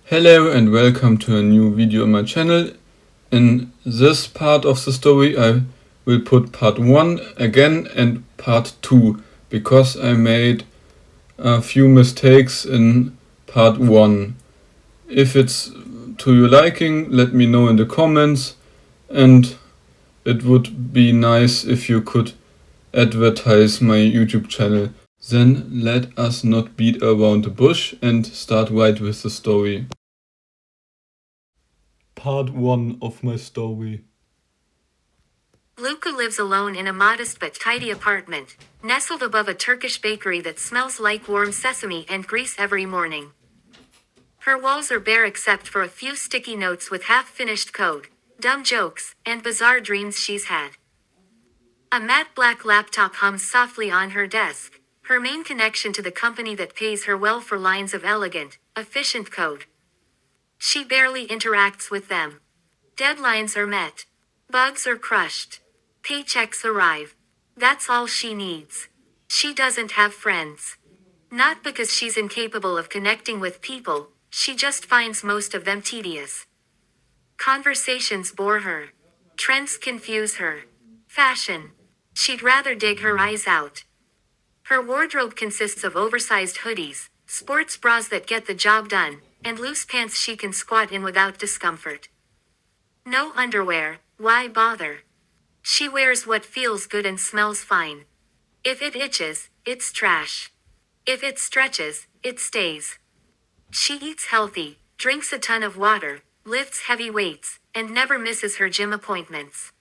Hello and welcome to a new video on my channel. In this part of the story I will put part 1 again and part 2 because I made a few mistakes in part 1. If it's to your liking, let me know in the comments, and it would be nice if you could advertise my YouTube channel. Then let us not beat around the bush and start right with the story. Part 1 of my story. Luca lives alone in a modest but tidy apartment, nestled above a Turkish bakery that smells like warm sesame and grease every morning. Her walls are bare except for a few sticky notes with half-finished code, dumb jokes, and bizarre dreams she's had. A matte black laptop hums softly on her desk, her main connection to the company that pays her well for lines of elegant, efficient code. She barely interacts with them. Deadlines are met. Bugs are crushed. Paychecks arrive. That's all she needs. She doesn't have friends. Not because she's incapable of connecting with people, she just finds most of them tedious. Conversations bore her. Trends confuse her. Fashion. She'd rather dig her eyes out. Her wardrobe consists of oversized hoodies, sports bras that get the job done, and loose pants she can squat in without discomfort. No underwear, why bother? She wears what feels good and smells fine. If it itches, it's trash. If it stretches, it stays. She eats healthy, drinks a ton of water, lifts heavy weights, and never misses her gym appointments.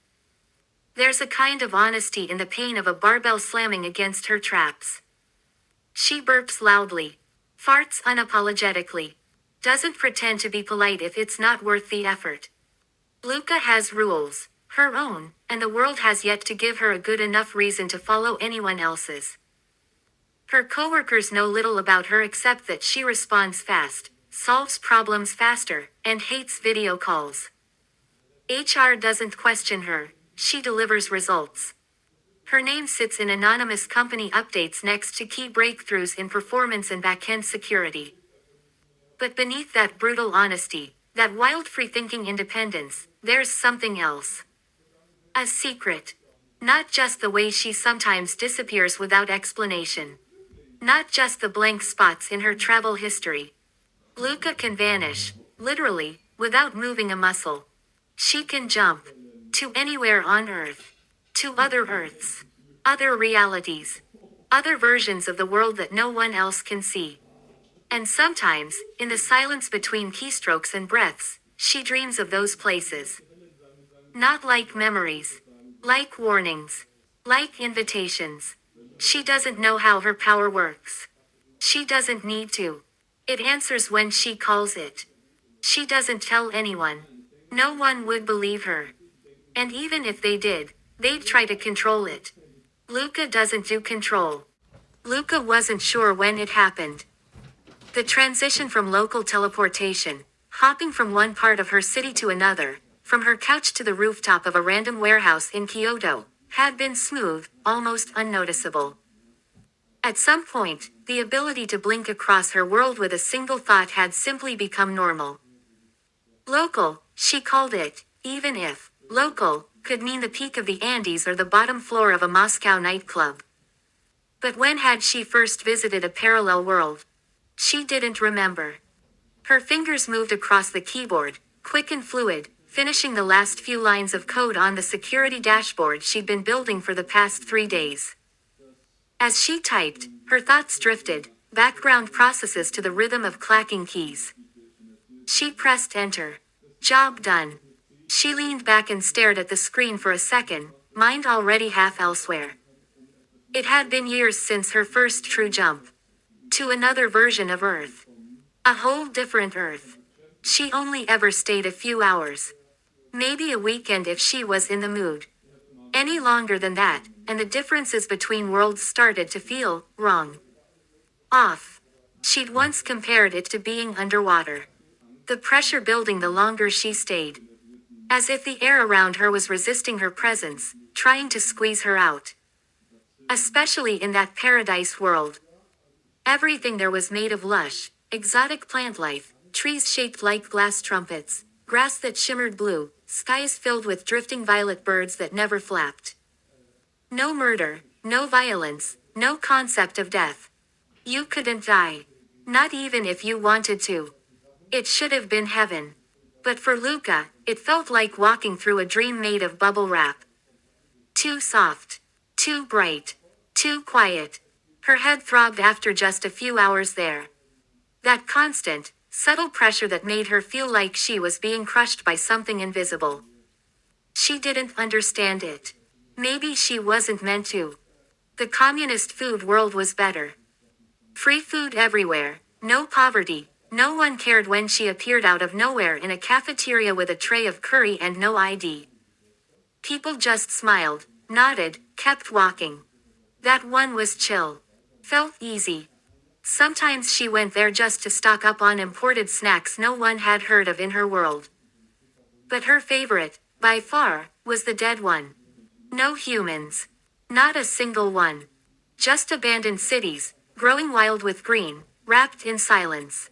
There's a kind of honesty in the pain of a barbell slamming against her traps. She burps loudly, farts unapologetically, doesn't pretend to be polite if it's not worth the effort. Luca has rules, her own, and the world has yet to give her a good enough reason to follow anyone else's. Her coworkers know little about her except that she responds fast, solves problems faster, and hates video calls. HR doesn't question her, she delivers results. Her name sits in anonymous company updates next to key breakthroughs in performance and back-end security. But beneath that brutal honesty, that wild free-thinking independence, there's something else. A secret. Not just the way she sometimes disappears without explanation. Not just the blank spots in her travel history. Luca can vanish, literally, without moving a muscle. She can jump. To anywhere on Earth. To other Earths. Other realities. Other versions of the world that no one else can see. And sometimes, in the silence between keystrokes and breaths, she dreams of those places. Not like memories. Like warnings. Like invitations. She doesn't know how her power works. She doesn't need to. It answers when she calls it. She doesn't tell anyone. No one would believe her. And even if they did, they'd try to control it. Luca doesn't do control. Luca wasn't sure when it happened. The transition from local teleportation, hopping from one part of her city to another, from her couch to the rooftop of a random warehouse in Kyoto, had been smooth, almost unnoticeable. At some point, the ability to blink across her world with a single thought had simply become normal. Local, she called it, even if local could mean the peak of the Andes or the bottom floor of a Moscow nightclub. But when had she first visited a parallel world? She didn't remember. Her fingers moved across the keyboard, quick and fluid, finishing the last few lines of code on the security dashboard she'd been building for the past 3 days. As she typed, her thoughts drifted, background processes to the rhythm of clacking keys. She pressed enter. Job done. She leaned back and stared at the screen for a second, mind already half elsewhere. It had been years since her first true jump. To another version of Earth. A whole different Earth. She only ever stayed a few hours. Maybe a weekend if she was in the mood. Any longer than that, and the differences between worlds started to feel wrong. Off. She'd once compared it to being underwater. The pressure building the longer she stayed. As if the air around her was resisting her presence, trying to squeeze her out. Especially in that paradise world. Everything there was made of lush, exotic plant life, trees shaped like glass trumpets, grass that shimmered blue, skies filled with drifting violet birds that never flapped. No murder, no violence, no concept of death. You couldn't die. Not even if you wanted to. It should have been heaven. But for Luca, it felt like walking through a dream made of bubble wrap. Too soft. Too bright. Too quiet. Her head throbbed after just a few hours there. That constant, subtle pressure that made her feel like she was being crushed by something invisible. She didn't understand it. Maybe she wasn't meant to. The communist food world was better. Free food everywhere, no poverty, no one cared when she appeared out of nowhere in a cafeteria with a tray of curry and no ID. People just smiled, nodded, kept walking. That one was chill. Felt easy. Sometimes she went there just to stock up on imported snacks no one had heard of in her world. But her favorite, by far, was the dead one. No humans. Not a single one. Just abandoned cities, growing wild with green, wrapped in silence.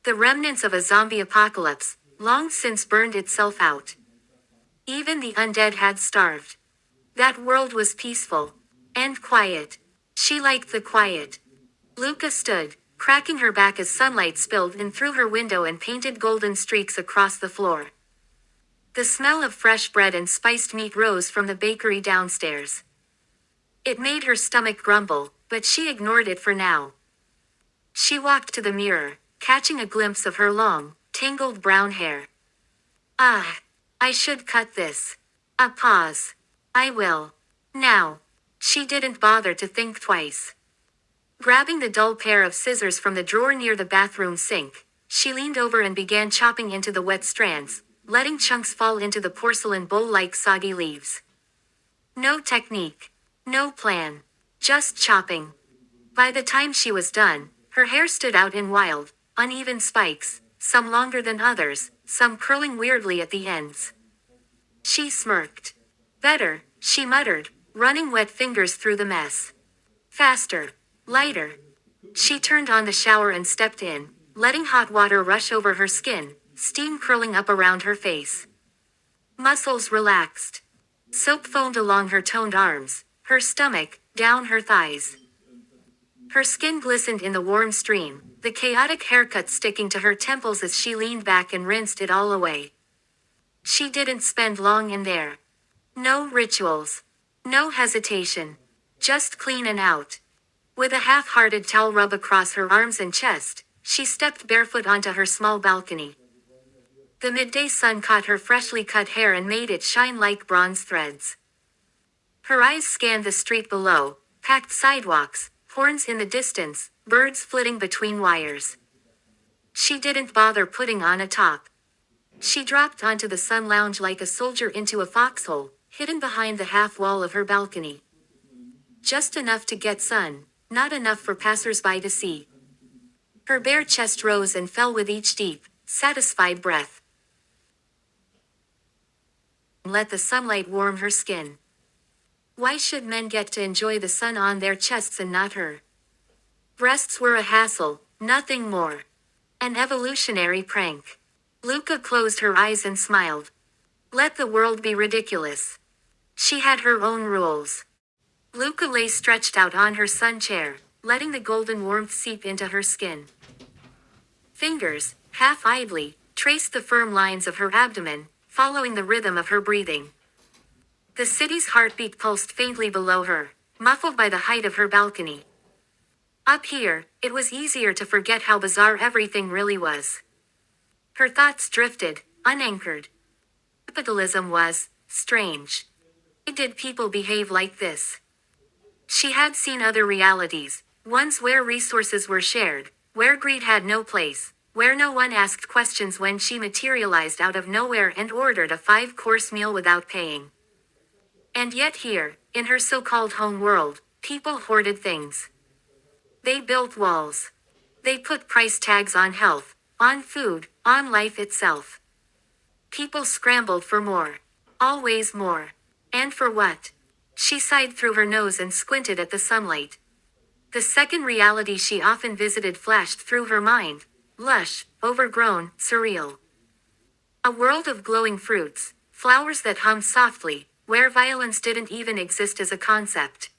The remnants of a zombie apocalypse, long since burned itself out. Even the undead had starved. That world was peaceful. And quiet. She liked the quiet. Luca stood, cracking her back as sunlight spilled in through her window and painted golden streaks across the floor. The smell of fresh bread and spiced meat rose from the bakery downstairs. It made her stomach grumble, but she ignored it for now. She walked to the mirror, catching a glimpse of her long, tangled brown hair. Ah, I should cut this. A pause. I will. Now. She didn't bother to think twice. Grabbing the dull pair of scissors from the drawer near the bathroom sink, she leaned over and began chopping into the wet strands, letting chunks fall into the porcelain bowl like soggy leaves. No technique. No plan. Just chopping. By the time she was done, her hair stood out in wild, uneven spikes, some longer than others, some curling weirdly at the ends. She smirked. Better, she muttered, running wet fingers through the mess. Faster. Lighter. She turned on the shower and stepped in, letting hot water rush over her skin, steam curling up around her face. Muscles relaxed. Soap foamed along her toned arms, her stomach, down her thighs. Her skin glistened in the warm stream, the chaotic haircut sticking to her temples as she leaned back and rinsed it all away. She didn't spend long in there. No rituals. No hesitation. Just clean and out. With a half-hearted towel rub across her arms and chest, she stepped barefoot onto her small balcony. The midday sun caught her freshly cut hair and made it shine like bronze threads. Her eyes scanned the street below, packed sidewalks, horns in the distance, birds flitting between wires. She didn't bother putting on a top. She dropped onto the sun lounge like a soldier into a foxhole, hidden behind the half wall of her balcony. Just enough to get sun, not enough for passers-by to see. Her bare chest rose and fell with each deep, satisfied breath. Let the sunlight warm her skin. Why should men get to enjoy the sun on their chests and not her? Breasts were a hassle, nothing more. An evolutionary prank. Luca closed her eyes and smiled. Let the world be ridiculous. She had her own rules. Luca lay stretched out on her sun chair, letting the golden warmth seep into her skin. Fingers, half idly, traced the firm lines of her abdomen, following the rhythm of her breathing. The city's heartbeat pulsed faintly below her, muffled by the height of her balcony. Up here, it was easier to forget how bizarre everything really was. Her thoughts drifted, unanchored. Capitalism was strange. Why did people behave like this? She had seen other realities, ones where resources were shared, where greed had no place, where no one asked questions when she materialized out of nowhere and ordered a 5-course meal without paying. And yet here, in her so-called home world, people hoarded things. They built walls. They put price tags on health, on food, on life itself. People scrambled for more. Always more. And for what? She sighed through her nose and squinted at the sunlight. The second reality she often visited flashed through her mind. lush, overgrown, surreal. A world of glowing fruits, flowers that hummed softly, where violence didn't even exist as a concept.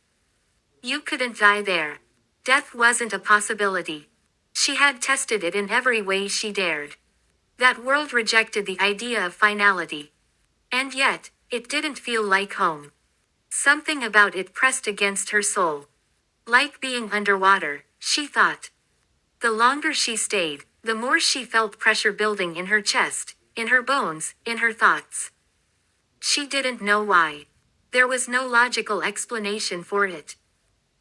You couldn't die there. Death wasn't a possibility. She had tested it in every way she dared. That world rejected the idea of finality. And yet, it didn't feel like home. Something about it pressed against her soul. Like being underwater, she thought. The longer she stayed, the more she felt pressure building in her chest, in her bones, in her thoughts. She didn't know why. There was no logical explanation for it.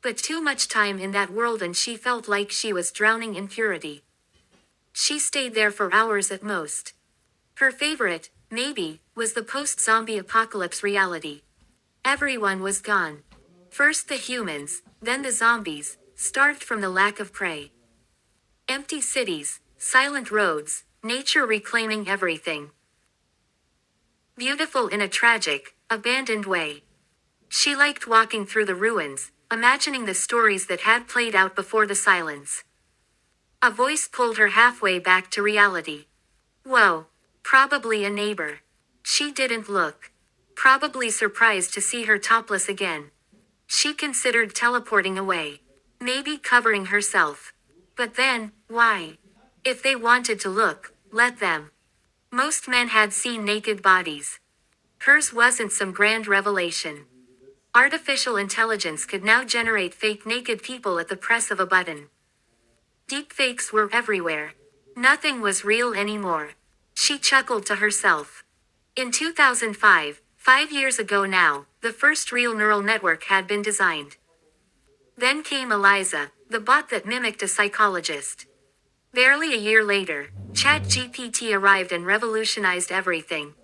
But too much time in that world and she felt like she was drowning in purity. She stayed there for hours at most. Her favorite, maybe, was the post-zombie apocalypse reality. Everyone was gone. First the humans, then the zombies, starved from the lack of prey. Empty cities, silent roads, nature reclaiming everything. Beautiful in a tragic, abandoned way. She liked walking through the ruins, imagining the stories that had played out before the silence. A voice pulled her halfway back to reality. Whoa, probably a neighbor. She didn't look. Probably surprised to see her topless again. She considered teleporting away. Maybe covering herself. But then, why? If they wanted to look, let them. Most men had seen naked bodies. Hers wasn't some grand revelation. Artificial intelligence could now generate fake naked people at the press of a button. Deepfakes were everywhere. Nothing was real anymore. She chuckled to herself. In 2005, 5 years ago now, the first real neural network had been designed. Then came Eliza, the bot that mimicked a psychologist. Barely a year later, ChatGPT arrived and revolutionized everything.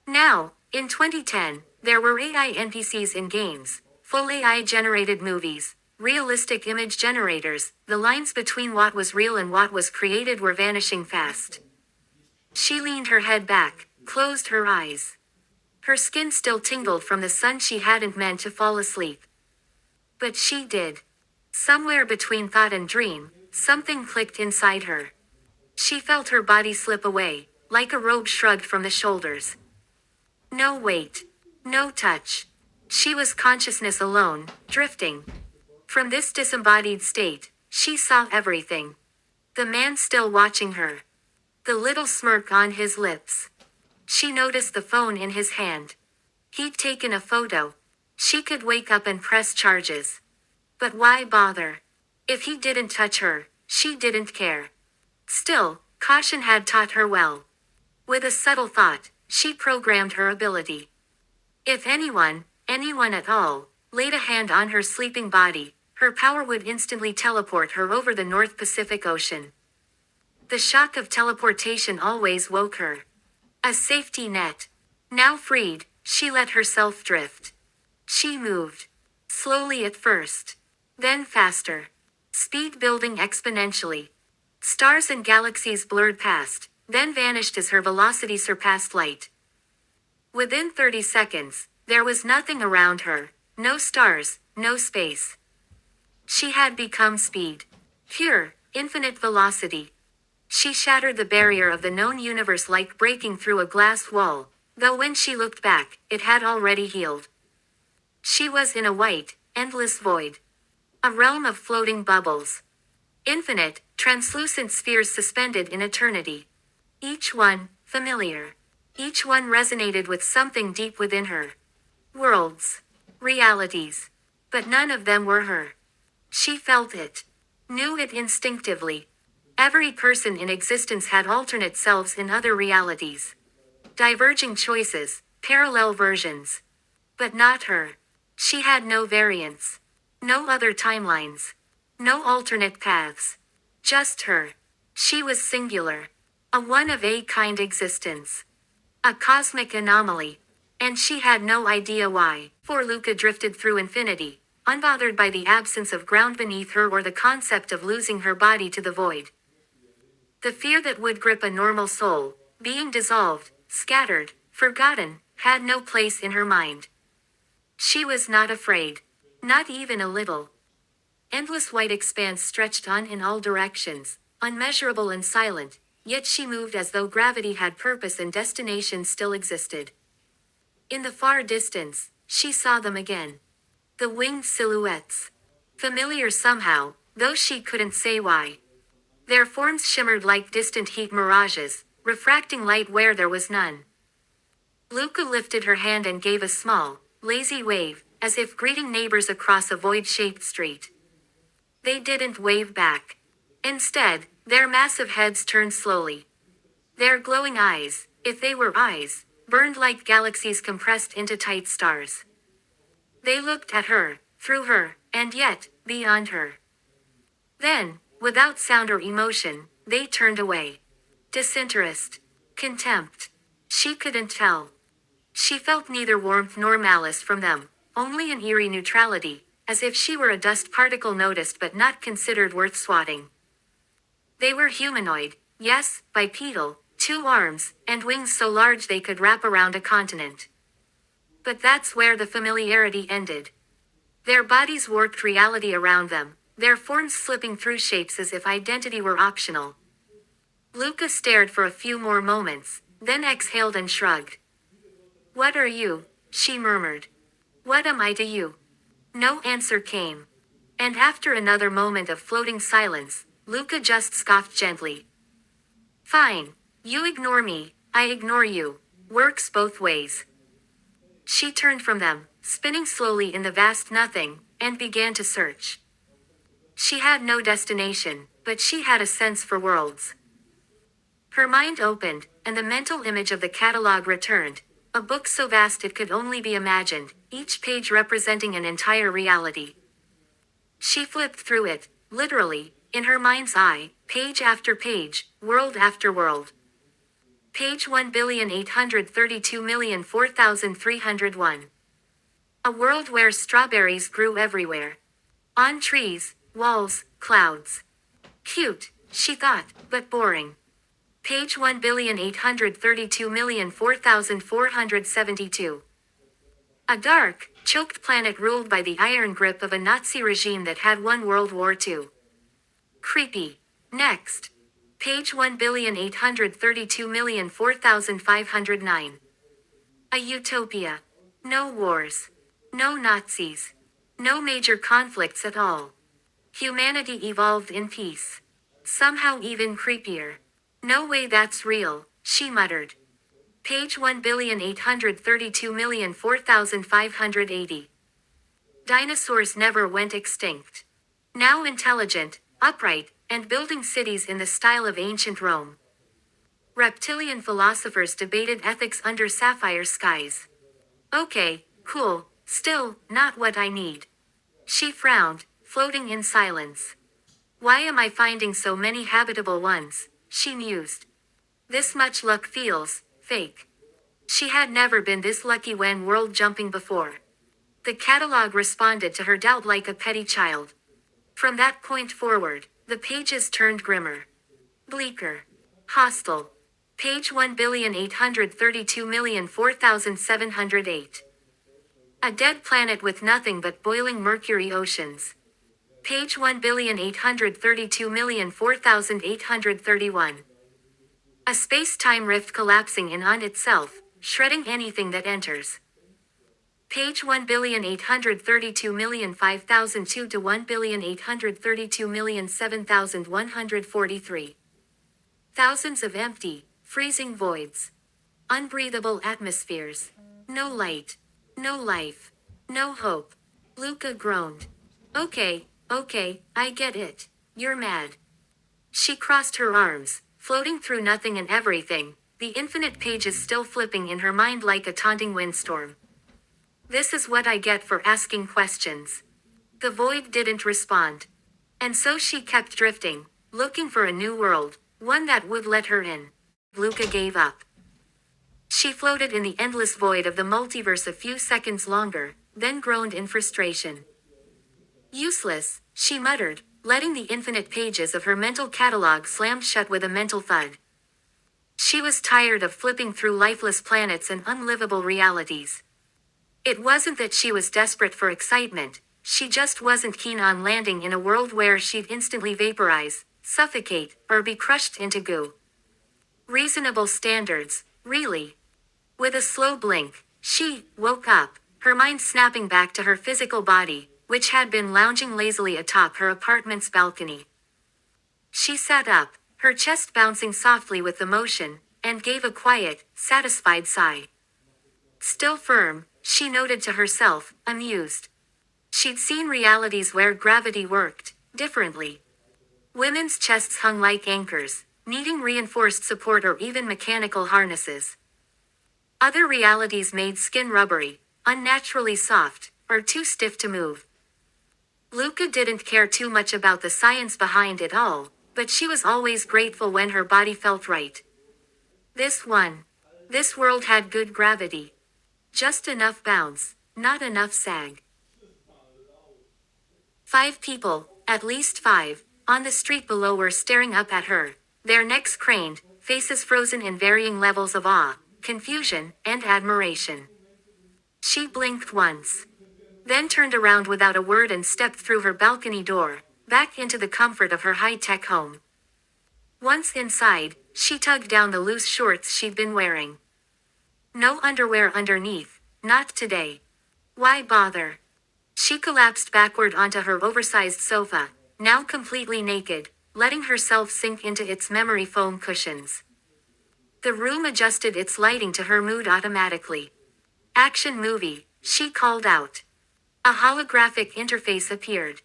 Now, in 2010, there were AI NPCs in games, full AI generated movies, realistic image generators. The lines between what was real and what was created were vanishing fast. She leaned her head back, closed her eyes. Her skin still tingled from the sun. She hadn't meant to fall asleep. But she did. Somewhere between thought and dream, something clicked inside her. She felt her body slip away, like a robe shrugged from the shoulders. No weight. No touch. She was consciousness alone, drifting. From this disembodied state, she saw everything. The man still watching her. The little smirk on his lips. She noticed the phone in his hand. He'd taken a photo. She could wake up and press charges. But why bother? If he didn't touch her, she didn't care. Still, caution had taught her well. With a subtle thought, she programmed her ability. If anyone at all, laid a hand on her sleeping body, her power would instantly teleport her over the North Pacific Ocean. The shock of teleportation always woke her. A safety net. Now freed, she let herself drift. She moved. Slowly at first. Then faster. Speed building exponentially. Stars and galaxies blurred past, then vanished as her velocity surpassed light. Within 30 seconds, there was nothing around her. No stars, no space. She had become speed. Pure, infinite velocity. She shattered the barrier of the known universe like breaking through a glass wall, though when she looked back, it had already healed. She was in a white, endless void. A realm of floating bubbles. Infinite, translucent spheres suspended in eternity. Each one, familiar. Each one resonated with something deep within her. Worlds. Realities. But none of them were her. She felt it. Knew it instinctively. Every person in existence had alternate selves in other realities. Diverging choices, parallel versions. But not her. She had no variants. No other timelines. No alternate paths. Just her. She was singular. A one-of-a-kind existence. A cosmic anomaly. And she had no idea why. For Luca drifted through infinity, unbothered by the absence of ground beneath her or the concept of losing her body to the void. The fear that would grip a normal soul, being dissolved, scattered, forgotten, had no place in her mind. She was not afraid. Not even a little. Endless white expanse stretched on in all directions, unmeasurable and silent, yet she moved as though gravity had purpose and destination still existed. In the far distance, she saw them again. The winged silhouettes. Familiar somehow, though she couldn't say why. Their forms shimmered like distant heat mirages, refracting light where there was none. Luca lifted her hand and gave a small, lazy wave, as if greeting neighbors across a void-shaped street. They didn't wave back. Instead, their massive heads turned slowly. Their glowing eyes, if they were eyes, burned like galaxies compressed into tight stars. They looked at her, through her, and yet, beyond her. Then, without sound or emotion, they turned away. Disinterest. Contempt. She couldn't tell. She felt neither warmth nor malice from them, only an eerie neutrality, as if she were a dust particle noticed but not considered worth swatting. They were humanoid, yes, bipedal, 2 arms, and wings so large they could wrap around a continent. But that's where the familiarity ended. Their bodies warped reality around them, their forms slipping through shapes as if identity were optional. Luca stared for a few more moments, then exhaled and shrugged. "What are you?" she murmured. "What am I to you?" No answer came. And after another moment of floating silence, Luca just scoffed gently. "Fine. You ignore me, I ignore you. Works both ways." She turned from them, spinning slowly in the vast nothing, and began to search. She had no destination, but she had a sense for worlds. Her mind opened, and the mental image of the catalog returned, a book so vast it could only be imagined, each page representing an entire reality. She flipped through it, literally, in her mind's eye, page after page, world after world. Page 1,832,004,301. A world where strawberries grew everywhere. On trees, walls, clouds. Cute, she thought, but boring. Page 1,832,004,472. A dark, choked planet ruled by the iron grip of a Nazi regime that had won World War II. Creepy. Next. Page 1,832,004,509. A utopia. No wars. No Nazis. No major conflicts at all. Humanity evolved in peace. Somehow even creepier. No way that's real, she muttered. Page 1,832,004,580. Dinosaurs never went extinct. Now intelligent, upright, and building cities in the style of ancient Rome. Reptilian philosophers debated ethics under sapphire skies. Okay, cool, still, not what I need. She frowned, floating in silence. Why am I finding so many habitable ones? She mused. This much luck feels fake. She had never been this lucky when world jumping before. The catalog responded to her doubt like a petty child. From that point forward, the pages turned grimmer. Bleaker. Hostile. Page 1,832,004,708. A dead planet with nothing but boiling mercury oceans. Page 1,832,004,831. A space-time rift collapsing in on itself, shredding anything that enters. Page 1,832,005,002 to 1,832,007,143. Thousands of empty, freezing voids. Unbreathable atmospheres. No light. No life. No hope. Luca groaned. Okay, I get it. You're mad. She crossed her arms, floating through nothing and everything, the infinite pages still flipping in her mind like a taunting windstorm. This is what I get for asking questions. The void didn't respond. And so she kept drifting, looking for a new world, one that would let her in. Luca gave up. She floated in the endless void of the multiverse a few seconds longer, then groaned in frustration. Useless, she muttered, letting the infinite pages of her mental catalog slam shut with a mental thud. She was tired of flipping through lifeless planets and unlivable realities. It wasn't that she was desperate for excitement, she just wasn't keen on landing in a world where she'd instantly vaporize, suffocate, or be crushed into goo. Reasonable standards, really. With a slow blink, she woke up, her mind snapping back to her physical body, which had been lounging lazily atop her apartment's balcony. She sat up, her chest bouncing softly with the motion, and gave a quiet, satisfied sigh. Still firm, she noted to herself, amused. She'd seen realities where gravity worked differently. Women's chests hung like anchors, needing reinforced support or even mechanical harnesses. Other realities made skin rubbery, unnaturally soft, or too stiff to move. Luca didn't care too much about the science behind it all, but she was always grateful when her body felt right. This one. This world had good gravity. Just enough bounce, not enough sag. 5 people, at least 5, on the street below were staring up at her, their necks craned, faces frozen in varying levels of awe, confusion, and admiration. She blinked once, then turned around without a word and stepped through her balcony door, back into the comfort of her high-tech home. Once inside, she tugged down the loose shorts she'd been wearing. No underwear underneath, not today. Why bother? She collapsed backward onto her oversized sofa, now completely naked, letting herself sink into its memory foam cushions. The room adjusted its lighting to her mood automatically. Action movie, she called out. A holographic interface appeared.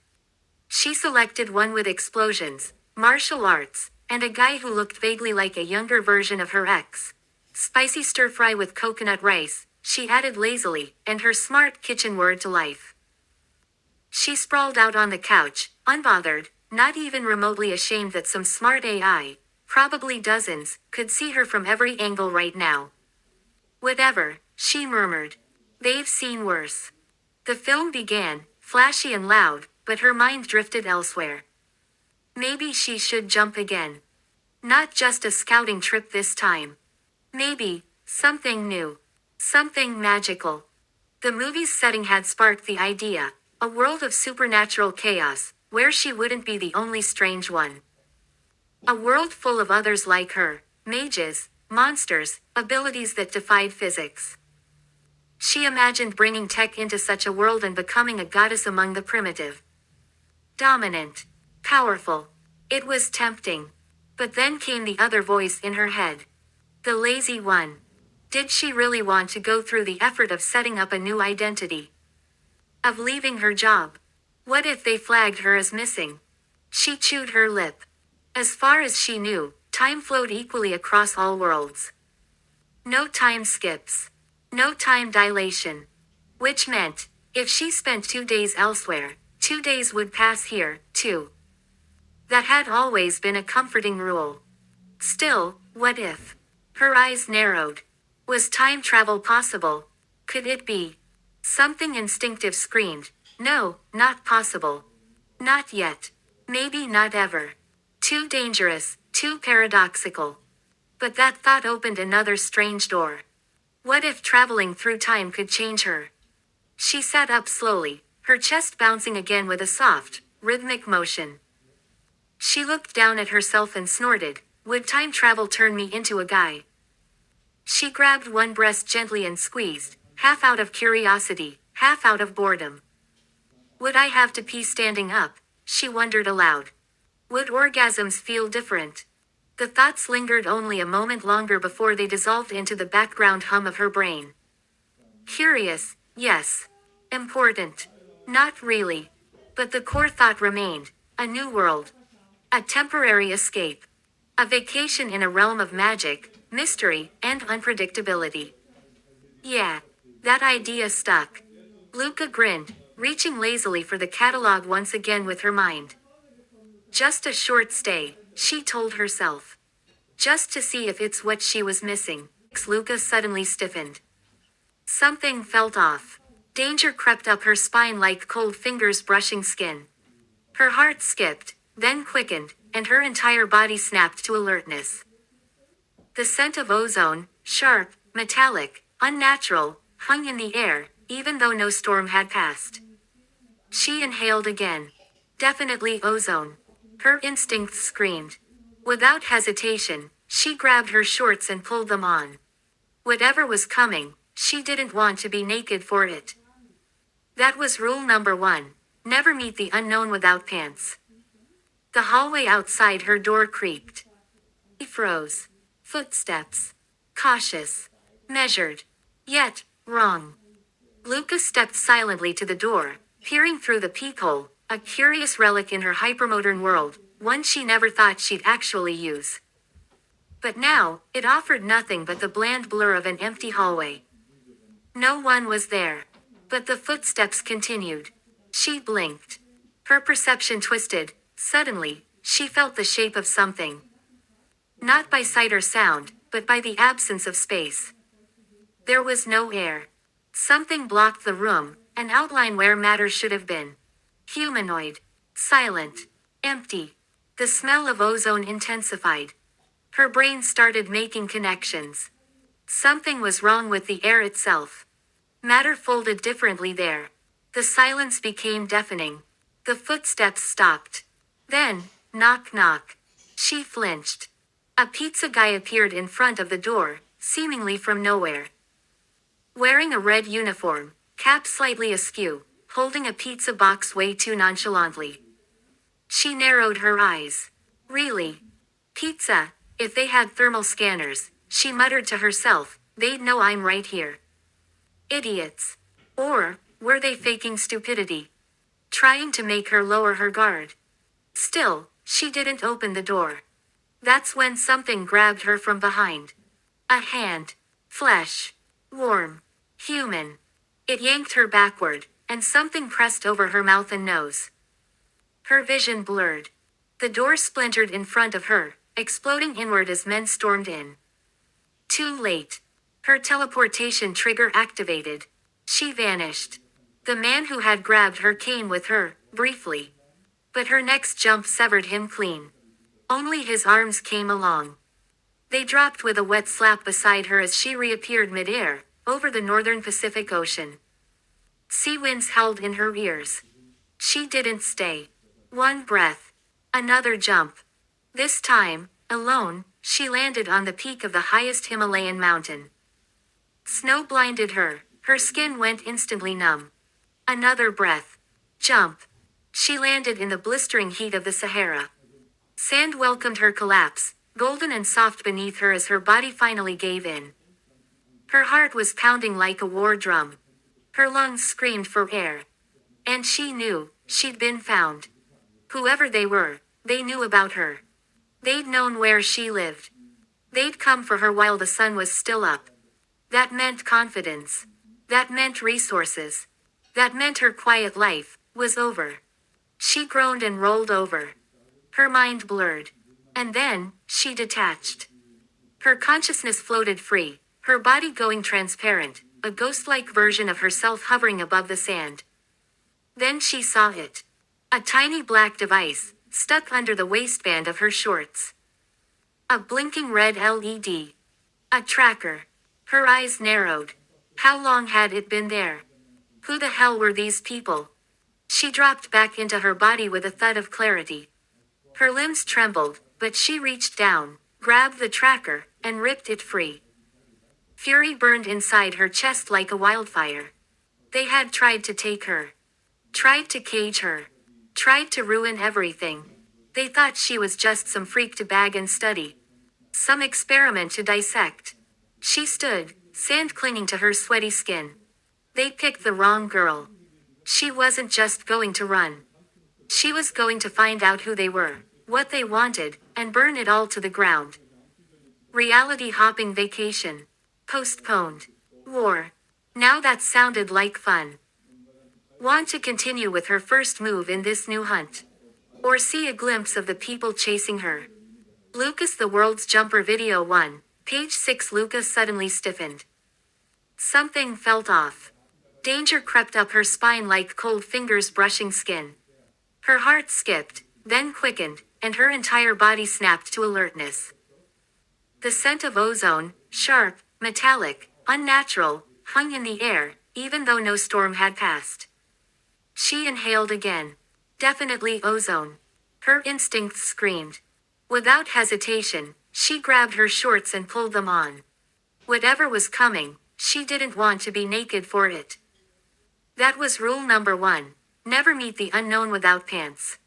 She selected one with explosions, martial arts, and a guy who looked vaguely like a younger version of her ex. Spicy stir-fry with coconut rice, she added lazily, and her smart kitchen word to life. She sprawled out on the couch, unbothered, not even remotely ashamed that some smart AI, probably dozens, could see her from every angle right now. Whatever, she murmured. They've seen worse. The film began, flashy and loud, but her mind drifted elsewhere. Maybe she should jump again. Not just a scouting trip this time. Maybe, something new. Something magical. The movie's setting had sparked the idea, a world of supernatural chaos, where she wouldn't be the only strange one. A world full of others like her, mages, monsters, abilities that defied physics. She imagined bringing tech into such a world and becoming a goddess among the primitive. Dominant. Powerful. It was tempting. But then came the other voice in her head. The lazy one. Did she really want to go through the effort of setting up a new identity? Of leaving her job? What if they flagged her as missing? She chewed her lip. As far as she knew, time flowed equally across all worlds. No time skips. No time dilation. Which meant, if she spent 2 days elsewhere, 2 days would pass here, too. That had always been a comforting rule. Still, what if? Her eyes narrowed. Was time travel possible? Could it be? Something instinctive screamed, no, not possible. Not yet. Maybe not ever. Too dangerous, too paradoxical. But that thought opened another strange door. What if traveling through time could change her? She sat up slowly, her chest bouncing again with a soft, rhythmic motion. She looked down at herself and snorted, would time travel turn me into a guy? She grabbed one breast gently and squeezed, half out of curiosity, half out of boredom. Would I have to pee standing up? She wondered aloud. Would orgasms feel different? The thoughts lingered only a moment longer before they dissolved into the background hum of her brain. Curious, yes. Important. Not really. But the core thought remained. A new world. A temporary escape. A vacation in a realm of magic, mystery, and unpredictability. Yeah. That idea stuck. Luca grinned, reaching lazily for the catalog once again with her mind. Just a short stay, she told herself. Just to see if it's what she was missing. Luca suddenly stiffened. Something felt off. Danger crept up her spine like cold fingers brushing skin. Her heart skipped, then quickened, and her entire body snapped to alertness. The scent of ozone, sharp, metallic, unnatural, hung in the air, even though no storm had passed. She inhaled again. Definitely ozone. Her instincts screamed. Without hesitation, she grabbed her shorts and pulled them on. Whatever was coming, she didn't want to be naked for it. That was rule number 1. Never meet the unknown without pants. The hallway outside her door creaked. She froze. Footsteps. Cautious. Measured. Yet, wrong. Luca stepped silently to the door, peering through the peephole, a curious relic in her hypermodern world, one she never thought she'd actually use. But now, it offered nothing but the bland blur of an empty hallway. No one was there. But the footsteps continued. She blinked. Her perception twisted. Suddenly, she felt the shape of something. Not by sight or sound, but by the absence of space. There was no air. Something blocked the room, an outline where matter should have been. Humanoid. Silent. Empty. The smell of ozone intensified. Her brain started making connections. Something was wrong with the air itself. Matter folded differently there. The silence became deafening. The footsteps stopped. Then, knock knock. She flinched. A pizza guy appeared in front of the door, seemingly from nowhere. Wearing a red uniform, cap slightly askew, holding a pizza box way too nonchalantly. She narrowed her eyes. Really? Pizza? If they had thermal scanners, she muttered to herself, they'd know I'm right here. Idiots. Or, were they faking stupidity? Trying to make her lower her guard. Still, she didn't open the door. That's when something grabbed her from behind. A hand. Flesh. Warm. Human. It yanked her backward, and something pressed over her mouth and nose. Her vision blurred. The door splintered in front of her, exploding inward as men stormed in. Too late. Her teleportation trigger activated. She vanished. The man who had grabbed her came with her, briefly. But her next jump severed him clean. Only his arms came along. They dropped with a wet slap beside her as she reappeared midair, over the northern Pacific Ocean. Sea winds howled in her ears. She didn't stay. One breath. Another jump. This time, alone, she landed on the peak of the highest Himalayan mountain. Snow blinded her. Her skin went instantly numb. Another breath. Jump. She landed in the blistering heat of the Sahara. Sand welcomed her collapse, golden and soft beneath her as her body finally gave in. Her heart was pounding like a war drum. Her lungs screamed for air. And she knew, she'd been found. Whoever they were, they knew about her. They'd known where she lived. They'd come for her while the sun was still up. That meant confidence. That meant resources. That meant her quiet life was over. She groaned and rolled over. Her mind blurred. And then, she detached. Her consciousness floated free, her body going transparent, a ghost-like version of herself hovering above the sand. Then she saw it. A tiny black device, stuck under the waistband of her shorts. A blinking red LED. A tracker. Her eyes narrowed. How long had it been there? Who the hell were these people? She dropped back into her body with a thud of clarity. Her limbs trembled, but she reached down, grabbed the tracker, and ripped it free. Fury burned inside her chest like a wildfire. They had tried to take her. Tried to cage her. Tried to ruin everything. They thought she was just some freak to bag and study. Some experiment to dissect. She stood, sand clinging to her sweaty skin. They picked the wrong girl. She wasn't just going to run. She was going to find out who they were, what they wanted, and burn it all to the ground. Reality hopping vacation. Postponed. War. Now that sounded like fun. Want to continue with her first move in this new hunt? Or see a glimpse of the people chasing her? Lucas the World's Jumper Video 1, page 6. Luca suddenly stiffened. Something felt off. Danger crept up her spine like cold fingers brushing skin. Her heart skipped, then quickened, and her entire body snapped to alertness. The scent of ozone, sharp, metallic, unnatural, hung in the air, even though no storm had passed. She inhaled again. Definitely ozone. Her instincts screamed. Without hesitation, she grabbed her shorts and pulled them on. Whatever was coming, she didn't want to be naked for it. That was rule number 1. Never meet the unknown without pants.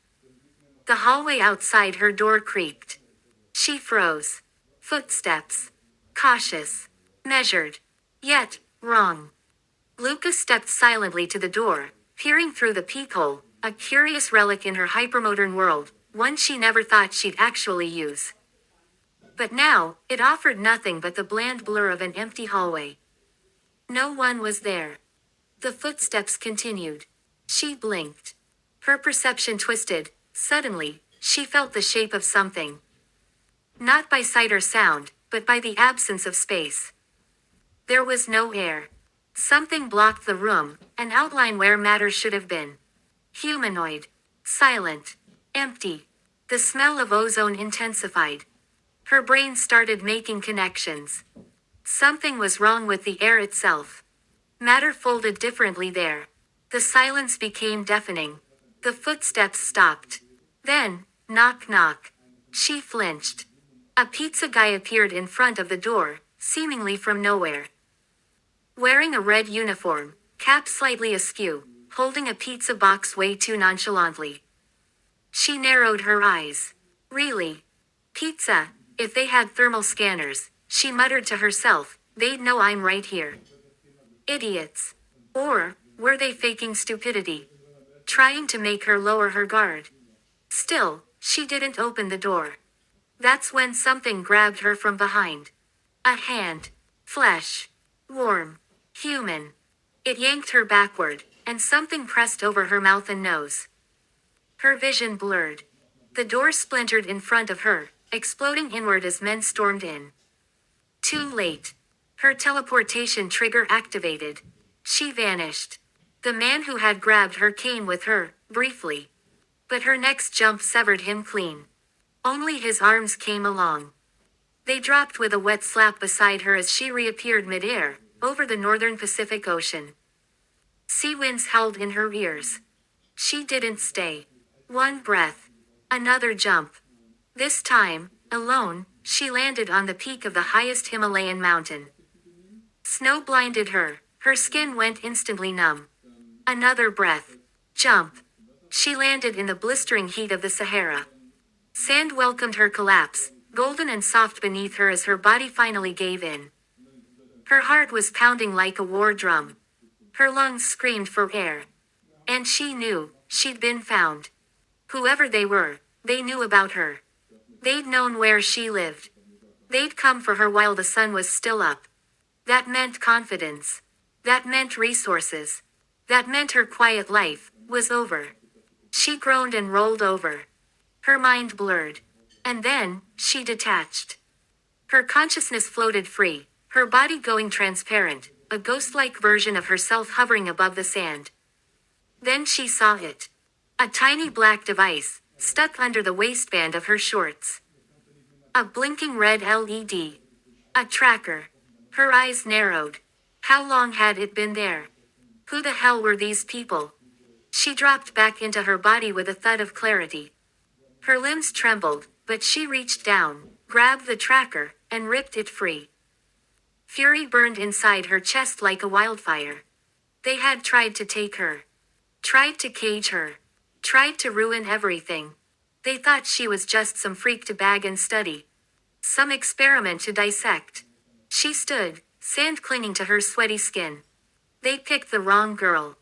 The hallway outside her door creaked. She froze. Footsteps. Cautious. Measured. Yet, wrong. Luca stepped silently to the door, peering through the peephole, a curious relic in her hypermodern world, one she never thought she'd actually use. But now, it offered nothing but the bland blur of an empty hallway. No one was there. The footsteps continued. She blinked. Her perception twisted. Suddenly, she felt the shape of something. Not by sight or sound, but by the absence of space. There was no air. Something blocked the room, an outline where matter should have been. Humanoid. Silent. Empty. The smell of ozone intensified. Her brain started making connections. Something was wrong with the air itself. Matter folded differently there. The silence became deafening. The footsteps stopped. Then, knock knock. She flinched. A pizza guy appeared in front of the door, seemingly from nowhere. Wearing a red uniform, cap slightly askew, holding a pizza box way too nonchalantly. She narrowed her eyes. Really? Pizza? If they had thermal scanners, she muttered to herself, they'd know I'm right here. Idiots. Or, were they faking stupidity? Trying to make her lower her guard. Still, she didn't open the door. That's when something grabbed her from behind. A hand. Flesh. Warm. Human. It yanked her backward, and something pressed over her mouth and nose. Her vision blurred. The door splintered in front of her, exploding inward as men stormed in. Too late. Her teleportation trigger activated. She vanished. The man who had grabbed her came with her, briefly. But her next jump severed him clean. Only his arms came along. They dropped with a wet slap beside her as she reappeared midair, over the northern Pacific Ocean. Sea winds howled in her ears. She didn't stay. One breath. Another jump. This time, alone, she landed on the peak of the highest Himalayan mountain. Snow blinded her, her skin went instantly numb. Another breath. Jump. She landed in the blistering heat of the Sahara. Sand welcomed her collapse, golden and soft beneath her as her body finally gave in. Her heart was pounding like a war drum. Her lungs screamed for air. And she knew, she'd been found. Whoever they were, they knew about her. They'd known where she lived. They'd come for her while the sun was still up. That meant confidence. That meant resources. That meant her quiet life was over. She groaned and rolled over. Her mind blurred. And then, she detached. Her consciousness floated free, her body going transparent, a ghost-like version of herself hovering above the sand. Then she saw it. A tiny black device, stuck under the waistband of her shorts. A blinking red LED. A tracker. Her eyes narrowed. How long had it been there? Who the hell were these people? She dropped back into her body with a thud of clarity. Her limbs trembled, but she reached down, grabbed the tracker, and ripped it free. Fury burned inside her chest like a wildfire. They had tried to take her. Tried to cage her. Tried to ruin everything. They thought she was just some freak to bag and study. Some experiment to dissect. She stood, sand clinging to her sweaty skin. They picked the wrong girl.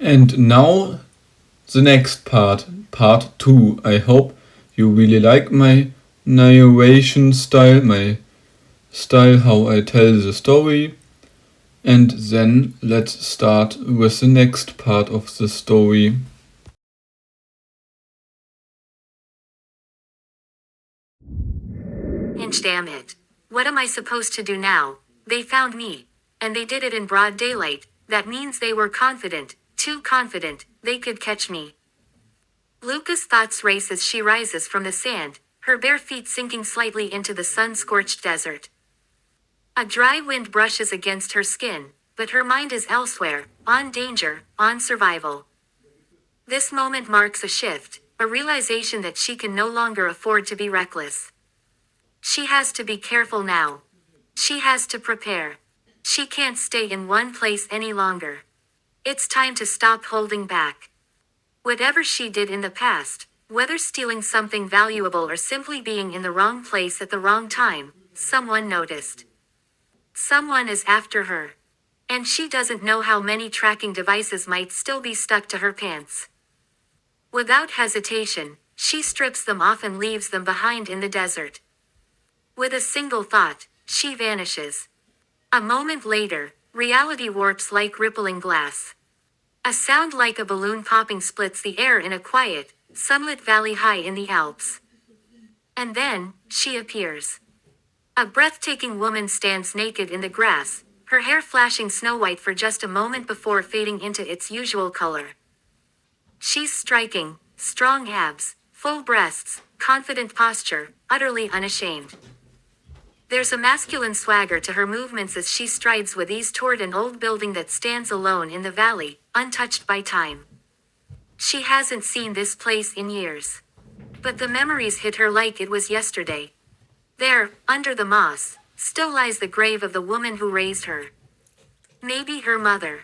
And now the next part, part 2. I hope you really like my narration style, my style how I tell the story. And then let's start with the next part of the story. Inch, damn it. What am I supposed to do now? They found me. And they did it in broad daylight. That means they were confident, too confident, they could catch me. Luca's thoughts race as she rises from the sand, her bare feet sinking slightly into the sun-scorched desert. A dry wind brushes against her skin, but her mind is elsewhere, on danger, on survival. This moment marks a shift. A realization that she can no longer afford to be reckless. She has to be careful now. She has to prepare. She can't stay in one place any longer. It's time to stop holding back. Whatever she did in the past, whether stealing something valuable or simply being in the wrong place at the wrong time, someone noticed. Someone is after her. And she doesn't know how many tracking devices might still be stuck to her pants. Without hesitation, she strips them off and leaves them behind in the desert. With a single thought, she vanishes. A moment later, reality warps like rippling glass. A sound like a balloon popping splits the air in a quiet, sunlit valley high in the Alps. And then, she appears. A breathtaking woman stands naked in the grass, her hair flashing snow-white for just a moment before fading into its usual color. She's striking, strong abs, full breasts, confident posture, utterly unashamed. There's a masculine swagger to her movements as she strides with ease toward an old building that stands alone in the valley, untouched by time. She hasn't seen this place in years. But the memories hit her like it was yesterday. There, under the moss, still lies the grave of the woman who raised her. Maybe her mother.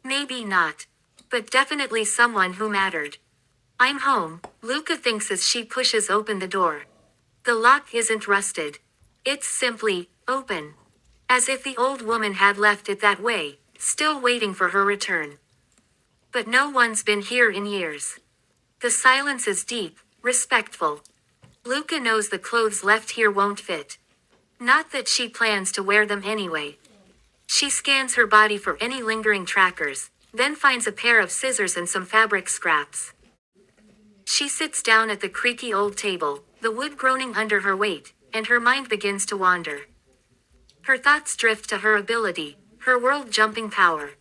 Maybe not. But definitely someone who mattered. I'm home, Luca thinks as she pushes open the door. The lock isn't rusted. It's simply open. As if the old woman had left it that way, still waiting for her return. But no one's been here in years. The silence is deep, respectful. Luca knows the clothes left here won't fit. Not that she plans to wear them anyway. She scans her body for any lingering trackers, then finds a pair of scissors and some fabric scraps. She sits down at the creaky old table, the wood groaning under her weight, and her mind begins to wander. Her thoughts drift to her ability, her world-jumping power.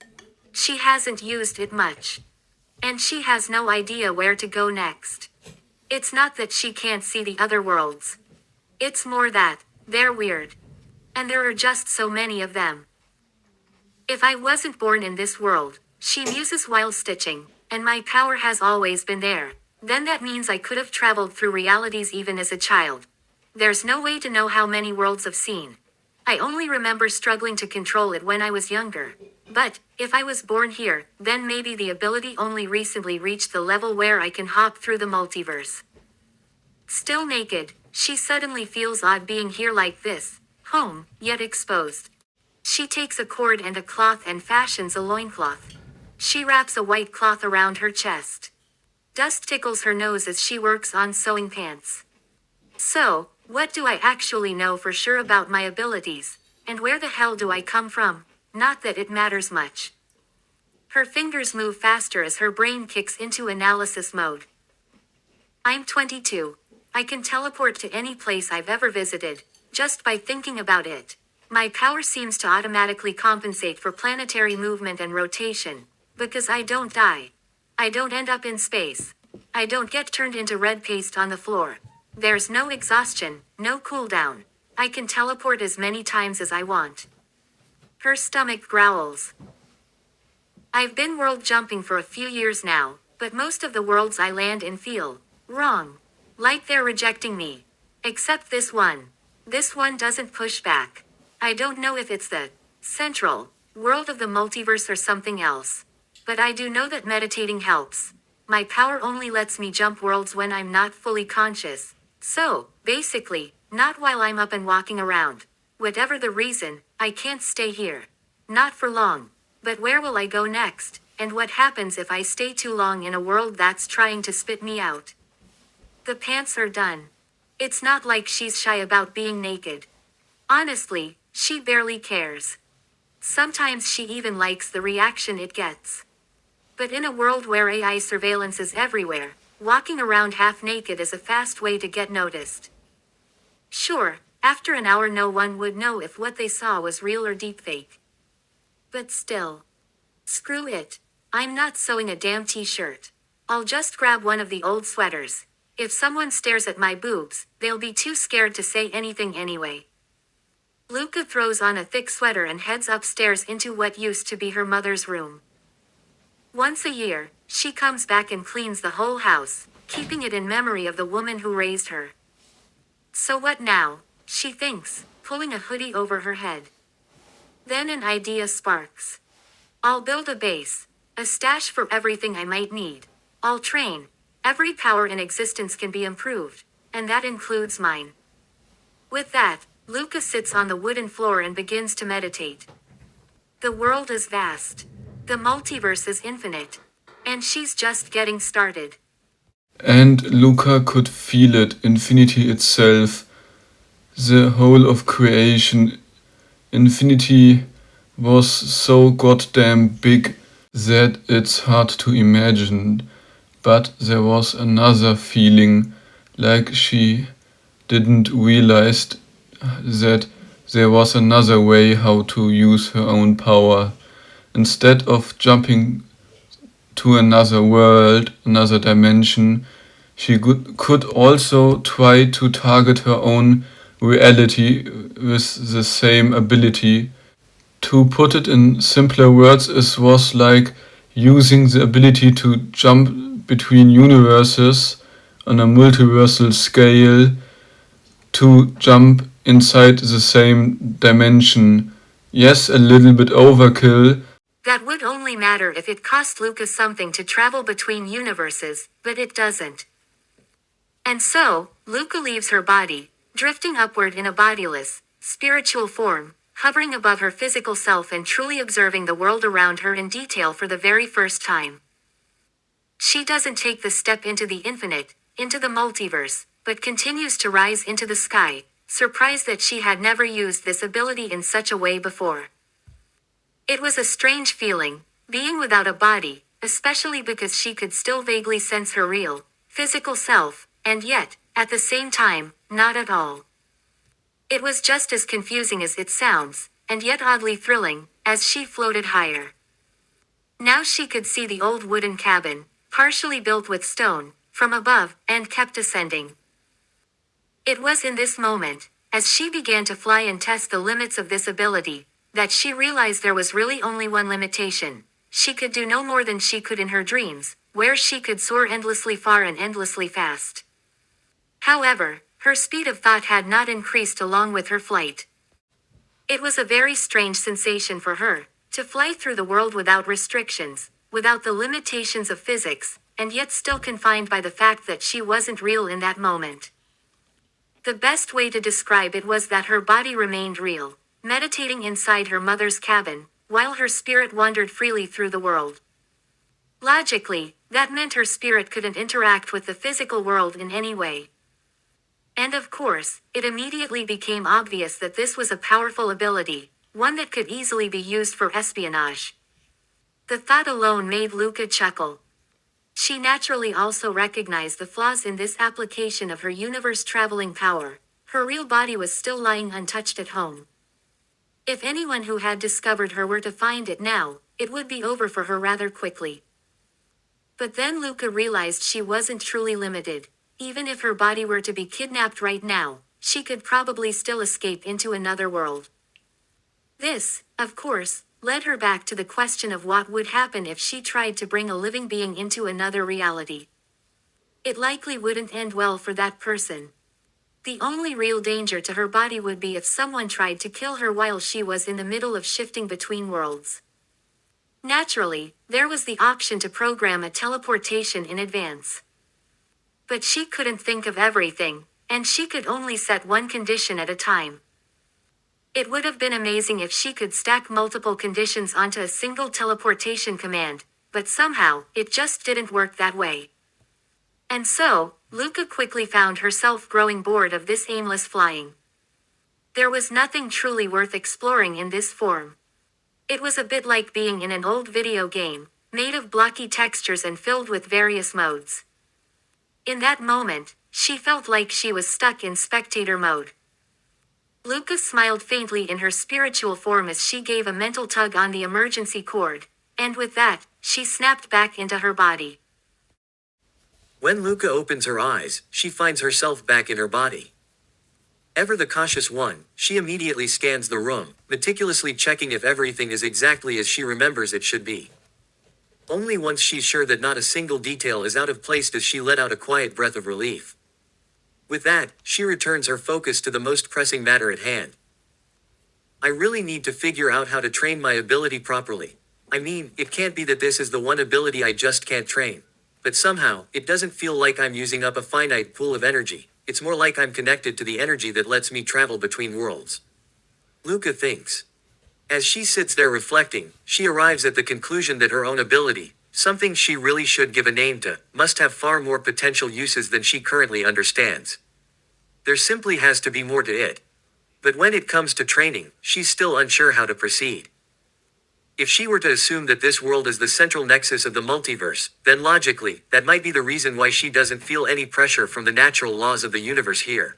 She hasn't used it much. And she has no idea where to go next. It's not that she can't see the other worlds. It's more that, they're weird. And there are just so many of them. If I wasn't born in this world, she muses while stitching, and my power has always been there, then that means I could have traveled through realities even as a child. There's no way to know how many worlds I've seen. I only remember struggling to control it when I was younger. But, if I was born here, then maybe the ability only recently reached the level where I can hop through the multiverse. Still naked, she suddenly feels odd being here like this, home, yet exposed. She takes a cord and a cloth and fashions a loincloth. She wraps a white cloth around her chest. Dust tickles her nose as she works on sewing pants. So, what do I actually know for sure about my abilities, and where the hell do I come from? Not that it matters much. Her fingers move faster as her brain kicks into analysis mode. I'm 22. I can teleport to any place I've ever visited, just by thinking about it. My power seems to automatically compensate for planetary movement and rotation, because I don't die. I don't end up in space. I don't get turned into red paste on the floor. There's no exhaustion, no cooldown. I can teleport as many times as I want. Her stomach growls. I've been world jumping for a few years now, but most of the worlds I land in feel wrong. Like they're rejecting me. Except this one. This one doesn't push back. I don't know if it's the central world of the multiverse or something else. But I do know that meditating helps. My power only lets me jump worlds when I'm not fully conscious. So, basically, not while I'm up and walking around. Whatever the reason, I can't stay here. Not for long. But where will I go next, and what happens if I stay too long in a world that's trying to spit me out? The pants are done. It's not like she's shy about being naked. Honestly, she barely cares. Sometimes she even likes the reaction it gets. But in a world where AI surveillance is everywhere, walking around half naked is a fast way to get noticed. Sure, after an hour no one would know if what they saw was real or deepfake. But still. Screw it. I'm not sewing a damn t-shirt. I'll just grab one of the old sweaters. If someone stares at my boobs, they'll be too scared to say anything anyway. Luca throws on a thick sweater and heads upstairs into what used to be her mother's room. Once a year, she comes back and cleans the whole house. keeping it in memory of the woman who raised her. So what now? She thinks, pulling a hoodie over her head. Then an idea sparks. I'll build a base, a stash for everything I might need. I'll train. Every power in existence can be improved, and that includes mine. With that, Luca sits on the wooden floor and begins to meditate. The world is vast. The multiverse is infinite. And she's just getting started. And Luca could feel it, infinity itself, the whole of creation. Infinity was so goddamn big that it's hard to imagine. But there was another feeling, like she didn't realize that there was another way how to use her own power. Instead of jumping to another world, another dimension, she could also try to target her own reality with the same ability. To put it in simpler words, it was like using the ability to jump between universes on a multiversal scale to jump inside the same dimension. Yes, a little bit overkill. That would only matter if it cost Luca something to travel between universes, but it doesn't. And so, Luca leaves her body, drifting upward in a bodiless, spiritual form, hovering above her physical self and truly observing the world around her in detail for the very first time. She doesn't take the step into the infinite, into the multiverse, but continues to rise into the sky, surprised that she had never used this ability in such a way before. It was a strange feeling, being without a body, especially because she could still vaguely sense her real, physical self, and yet, at the same time, not at all. It was just as confusing as it sounds, and yet oddly thrilling, as she floated higher. Now she could see the old wooden cabin, partially built with stone, from above, and kept ascending. It was in this moment, as she began to fly and test the limits of this ability, that she realized there was really only one limitation. She could do no more than she could in her dreams, where she could soar endlessly far and endlessly fast. However, her speed of thought had not increased along with her flight. It was a very strange sensation for her, to fly through the world without restrictions, without the limitations of physics, and yet still confined by the fact that she wasn't real in that moment. The best way to describe it was that her body remained real, meditating inside her mother's cabin, while her spirit wandered freely through the world. Logically, that meant her spirit couldn't interact with the physical world in any way. And of course, it immediately became obvious that this was a powerful ability, one that could easily be used for espionage. The thought alone made Luca chuckle. She naturally also recognized the flaws in this application of her universe-traveling power. Her real body was still lying untouched at home. If anyone who had discovered her were to find it now, it would be over for her rather quickly. But then Luca realized she wasn't truly limited. Even if her body were to be kidnapped right now, she could probably still escape into another world. This, of course, led her back to the question of what would happen if she tried to bring a living being into another reality. It likely wouldn't end well for that person. The only real danger to her body would be if someone tried to kill her while she was in the middle of shifting between worlds. Naturally, there was the option to program a teleportation in advance. But she couldn't think of everything, and she could only set one condition at a time. It would have been amazing if she could stack multiple conditions onto a single teleportation command, but somehow, it just didn't work that way. And so, Luca quickly found herself growing bored of this aimless flying. There was nothing truly worth exploring in this form. It was a bit like being in an old video game, made of blocky textures and filled with various modes. In that moment, she felt like she was stuck in spectator mode. Luca smiled faintly in her spiritual form as she gave a mental tug on the emergency cord, and with that, she snapped back into her body. When Luca opens her eyes, she finds herself back in her body. Ever the cautious one, she immediately scans the room, meticulously checking if everything is exactly as she remembers it should be. Only once she's sure that not a single detail is out of place does she let out a quiet breath of relief. With that, she returns her focus to the most pressing matter at hand. I really need to figure out how to train my ability properly. I mean, it can't be that this is the one ability I just can't train. But somehow, it doesn't feel like I'm using up a finite pool of energy. It's more like I'm connected to the energy that lets me travel between worlds. Luca thinks. As she sits there reflecting, she arrives at the conclusion that her own ability, something she really should give a name to, must have far more potential uses than she currently understands. There simply has to be more to it. But when it comes to training, she's still unsure how to proceed. If she were to assume that this world is the central nexus of the multiverse, then logically, that might be the reason why she doesn't feel any pressure from the natural laws of the universe here.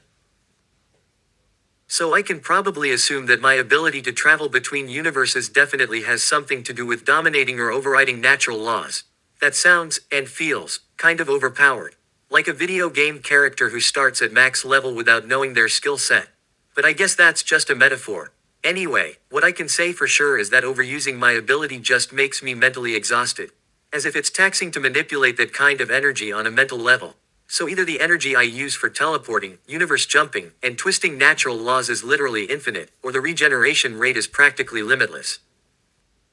So I can probably assume that my ability to travel between universes definitely has something to do with dominating or overriding natural laws. That sounds, and feels, kind of overpowered. Like a video game character who starts at max level without knowing their skill set. But I guess that's just a metaphor. Anyway, what I can say for sure is that overusing my ability just makes me mentally exhausted. As if it's taxing to manipulate that kind of energy on a mental level. So either the energy I use for teleporting, universe jumping, and twisting natural laws is literally infinite, or the regeneration rate is practically limitless.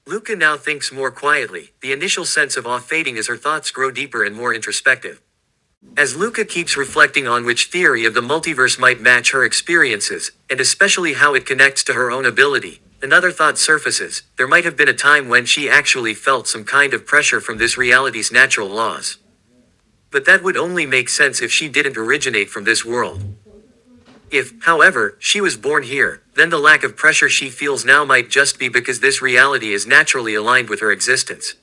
Luca now thinks more quietly, the initial sense of awe fading as her thoughts grow deeper and more introspective. As Luca keeps reflecting on which theory of the multiverse might match her experiences, and especially how it connects to her own ability, another thought surfaces: there might have been a time when she actually felt some kind of pressure from this reality's natural laws. But that would only make sense if she didn't originate from this world. If, however, she was born here, then the lack of pressure she feels now might just be because this reality is naturally aligned with her existence.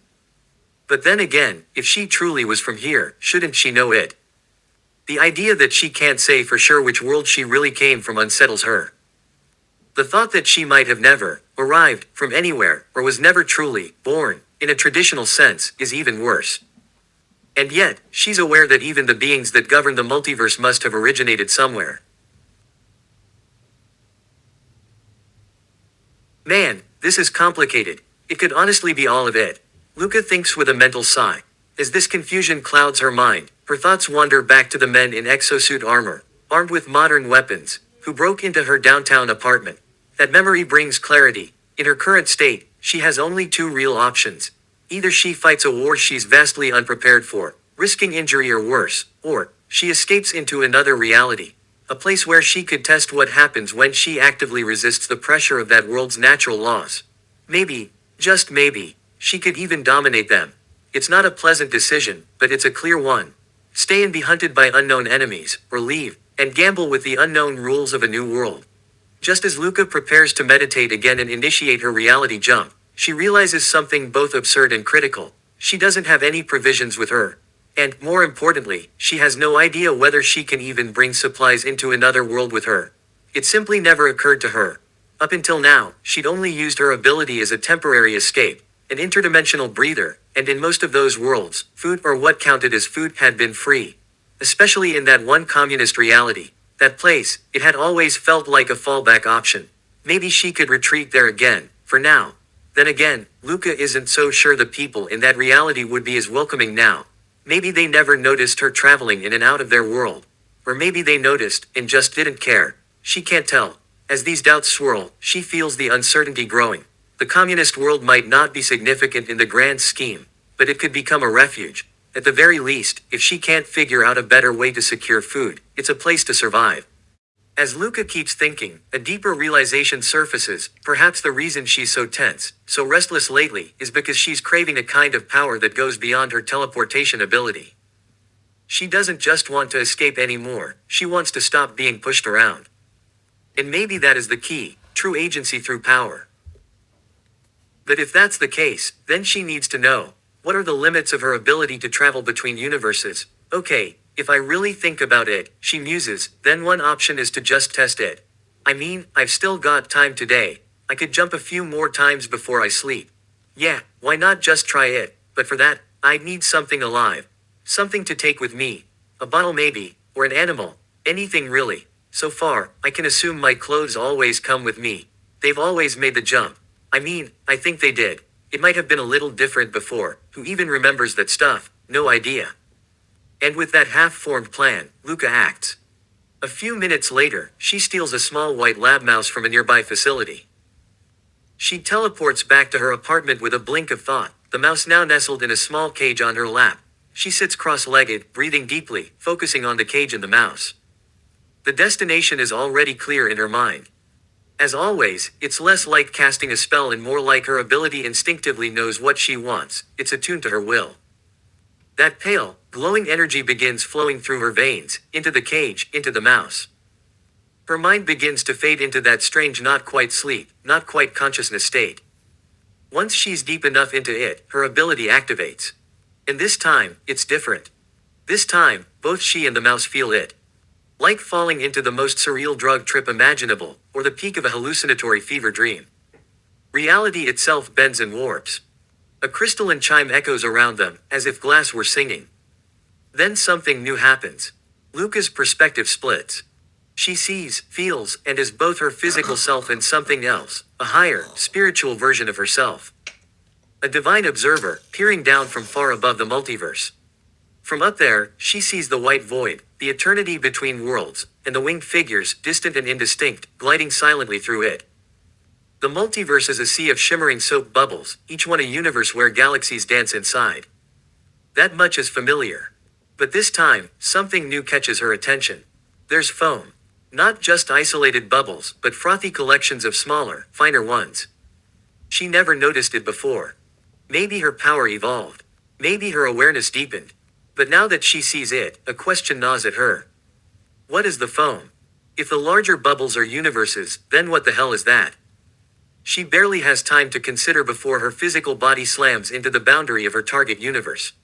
But then again, if she truly was from here, shouldn't she know it? The idea that she can't say for sure which world she really came from unsettles her. The thought that she might have never arrived from anywhere, or was never truly born, in a traditional sense, is even worse. And yet, she's aware that even the beings that govern the multiverse must have originated somewhere. Man, this is complicated. It could honestly be all of it. Luca thinks with a mental sigh. As this confusion clouds her mind, her thoughts wander back to the men in exosuit armor, armed with modern weapons, who broke into her downtown apartment. That memory brings clarity. In her current state, she has only two real options. Either she fights a war she's vastly unprepared for, risking injury or worse, or she escapes into another reality. A place where she could test what happens when she actively resists the pressure of that world's natural laws. Maybe, just maybe, she could even dominate them. It's not a pleasant decision, but it's a clear one. Stay and be hunted by unknown enemies, or leave, and gamble with the unknown rules of a new world. Just as Luca prepares to meditate again and initiate her reality jump, she realizes something both absurd and critical. She doesn't have any provisions with her. And, more importantly, she has no idea whether she can even bring supplies into another world with her. It simply never occurred to her. Up until now, she'd only used her ability as a temporary escape, an interdimensional breather, and in most of those worlds, food or what counted as food had been free. Especially in that one communist reality. That place, it had always felt like a fallback option. Maybe she could retreat there again, for now. Then again, Luca isn't so sure the people in that reality would be as welcoming now. Maybe they never noticed her traveling in and out of their world. Or maybe they noticed, and just didn't care. She can't tell. As these doubts swirl, she feels the uncertainty growing. The communist world might not be significant in the grand scheme, but it could become a refuge. At the very least, if she can't figure out a better way to secure food, it's a place to survive. As Luca keeps thinking, a deeper realization surfaces. Perhaps the reason she's so tense, so restless lately, is because she's craving a kind of power that goes beyond her teleportation ability. She doesn't just want to escape anymore, she wants to stop being pushed around. And maybe that is the key, true agency through power. But if that's the case, then she needs to know, what are the limits of her ability to travel between universes? Okay. If I really think about it, she muses, then one option is to just test it. I mean, I've still got time today. I could jump a few more times before I sleep. Yeah, why not just try it? But for that, I'd need something alive. Something to take with me. A bottle maybe, or an animal. Anything really. So far, I can assume my clothes always come with me. They've always made the jump. I mean, I think they did. It might have been a little different before. Who even remembers that stuff? No idea. And with that half-formed plan, Luca acts. A few minutes later, she steals a small white lab mouse from a nearby facility. She teleports back to her apartment with a blink of thought, the mouse now nestled in a small cage on her lap. She sits cross-legged, breathing deeply, focusing on the cage and the mouse. The destination is already clear in her mind. As always, it's less like casting a spell and more like her ability instinctively knows what she wants. It's attuned to her will. That pale, glowing energy begins flowing through her veins, into the cage, into the mouse. Her mind begins to fade into that strange not quite sleep, not quite consciousness state. Once she's deep enough into it, her ability activates. And this time, it's different. This time, both she and the mouse feel it. Like falling into the most surreal drug trip imaginable, or the peak of a hallucinatory fever dream. Reality itself bends and warps. A crystalline chime echoes around them, as if glass were singing. Then something new happens. Luca's perspective splits. She sees, feels, and is both her physical self and something else, a higher, spiritual version of herself. A divine observer, peering down from far above the multiverse. From up there, she sees the white void, the eternity between worlds, and the winged figures, distant and indistinct, gliding silently through it. The multiverse is a sea of shimmering soap bubbles, each one a universe where galaxies dance inside. That much is familiar. But this time, something new catches her attention. There's foam. Not just isolated bubbles, but frothy collections of smaller, finer ones. She never noticed it before. Maybe her power evolved. Maybe her awareness deepened. But now that she sees it, a question gnaws at her. What is the foam? If the larger bubbles are universes, then what the hell is that? She barely has time to consider before her physical body slams into the boundary of her target universe.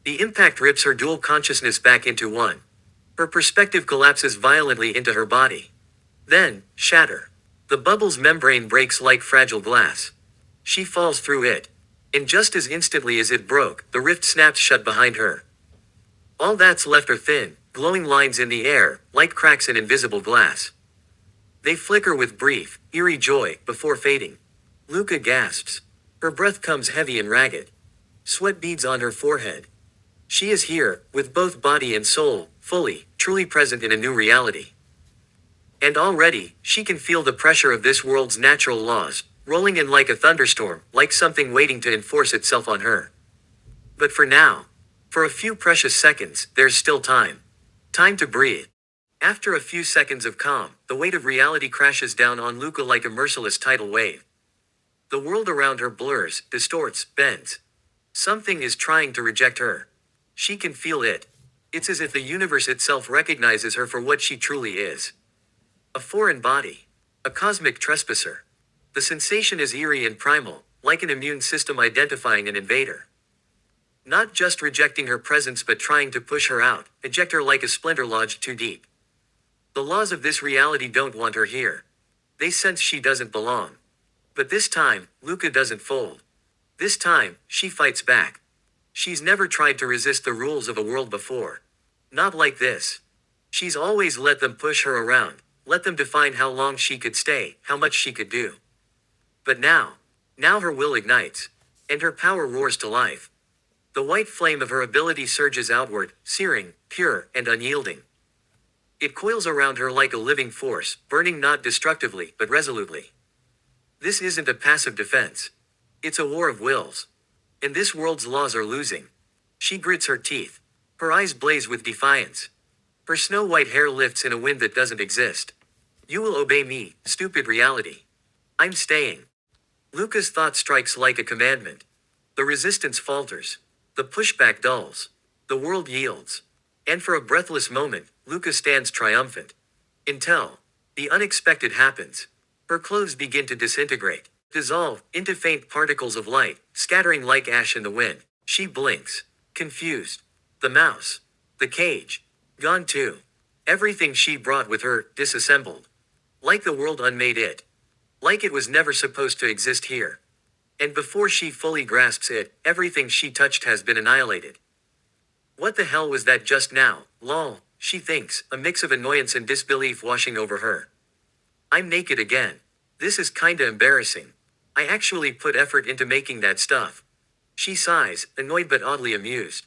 The impact rips her dual consciousness back into one. Her perspective collapses violently into her body. Then, shatter. The bubble's membrane breaks like fragile glass. She falls through it. And just as instantly as it broke, the rift snaps shut behind her. All that's left are thin, glowing lines in the air, like cracks in invisible glass. They flicker with brief, eerie joy, before fading. Luca gasps. Her breath comes heavy and ragged. Sweat beads on her forehead. She is here, with both body and soul, fully, truly present in a new reality. And already, she can feel the pressure of this world's natural laws, rolling in like a thunderstorm, like something waiting to enforce itself on her. But for now, for a few precious seconds, there's still time. Time to breathe. After a few seconds of calm, the weight of reality crashes down on Luca like a merciless tidal wave. The world around her blurs, distorts, bends. Something is trying to reject her. She can feel it. It's as if the universe itself recognizes her for what she truly is. A foreign body. A cosmic trespasser. The sensation is eerie and primal, like an immune system identifying an invader. Not just rejecting her presence but trying to push her out, eject her like a splinter lodged too deep. The laws of this reality don't want her here. They sense she doesn't belong. But this time, Luca doesn't fold. This time, she fights back. She's never tried to resist the rules of a world before. Not like this. She's always let them push her around, let them define how long she could stay, how much she could do. But now her will ignites. And her power roars to life. The white flame of her ability surges outward, searing, pure, and unyielding. It coils around her like a living force, burning not destructively, but resolutely. This isn't a passive defense. It's a war of wills. And this world's laws are losing. She grits her teeth. Her eyes blaze with defiance. Her snow-white hair lifts in a wind that doesn't exist. You will obey me, stupid reality. I'm staying. Luca's thought strikes like a commandment. The resistance falters. The pushback dulls. The world yields. And for a breathless moment, Luca stands triumphant. Until the unexpected happens. Her clothes begin to disintegrate, dissolve into faint particles of light, scattering like ash in the wind. She blinks, confused. The mouse. The cage. Gone too. Everything she brought with her, disassembled. Like the world unmade it. Like it was never supposed to exist here. And before she fully grasps it, everything she touched has been annihilated. What the hell was that just now? Lol, she thinks, a mix of annoyance and disbelief washing over her. I'm naked again. This is kinda embarrassing. I actually put effort into making that stuff. She sighs, annoyed but oddly amused.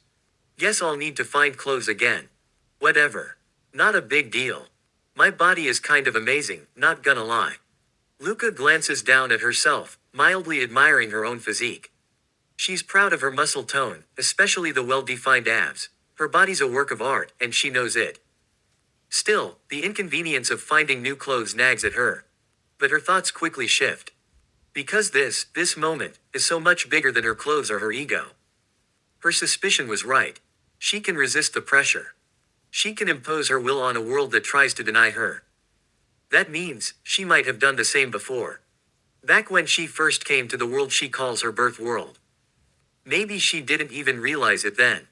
Guess I'll need to find clothes again. Whatever. Not a big deal. My body is kind of amazing, not gonna lie. Luca glances down at herself, mildly admiring her own physique. She's proud of her muscle tone, especially the well-defined abs. Her body's a work of art, and she knows it. Still, the inconvenience of finding new clothes nags at her. But her thoughts quickly shift. Because this moment, is so much bigger than her clothes or her ego. Her suspicion was right. She can resist the pressure. She can impose her will on a world that tries to deny her. That means, she might have done the same before. Back when she first came to the world she calls her birth world. Maybe she didn't even realize it then.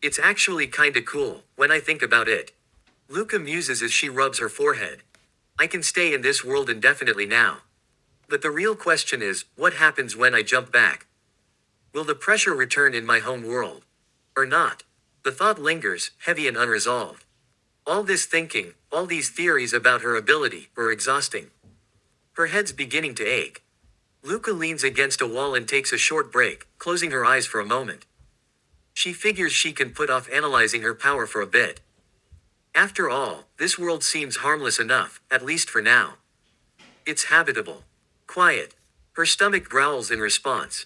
It's actually kinda cool, when I think about it. Luca muses as she rubs her forehead. I can stay in this world indefinitely now. But the real question is, what happens when I jump back? Will the pressure return in my home world? Or not? The thought lingers, heavy and unresolved. All this thinking, all these theories about her ability, are exhausting. Her head's beginning to ache. Luca leans against a wall and takes a short break, closing her eyes for a moment. She figures she can put off analyzing her power for a bit. After all, this world seems harmless enough, at least for now. It's habitable. Quiet. Her stomach growls in response.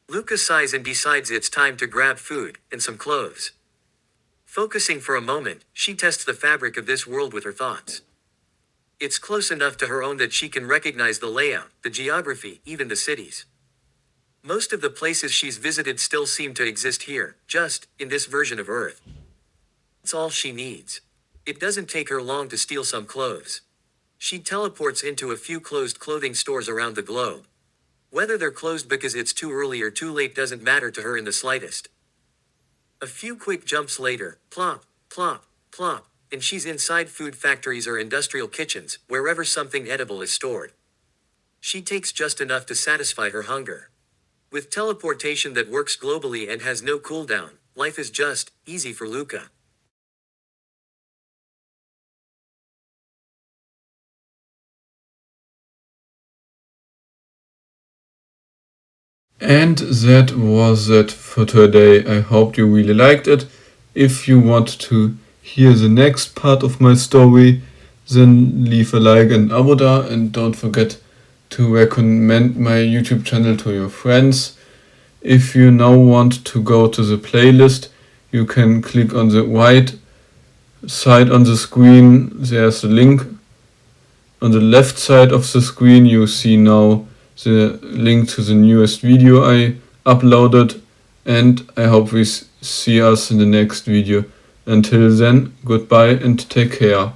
Luca sighs and decides it's time to grab food, and some clothes. Focusing for a moment, she tests the fabric of this world with her thoughts. It's close enough to her own that she can recognize the layout, the geography, even the cities. Most of the places she's visited still seem to exist here, just, in this version of Earth. That's all she needs. It doesn't take her long to steal some clothes. She teleports into a few closed clothing stores around the globe. Whether they're closed because it's too early or too late doesn't matter to her in the slightest. A few quick jumps later, plop, plop, plop, and she's inside food factories or industrial kitchens, wherever something edible is stored. She takes just enough to satisfy her hunger. With teleportation that works globally and has no cooldown, life is just easy for Luca. And that was it for today. I hope you really liked it. If you want to hear the next part of my story, then leave a like and abo da, and don't forget to recommend my YouTube channel to your friends. If you now want to go to the playlist, you can click on the right side on the screen. There's a link. On the left side of the screen you see now the link to the newest video I uploaded, and I hope we see us in the next video. Until then, goodbye and take care.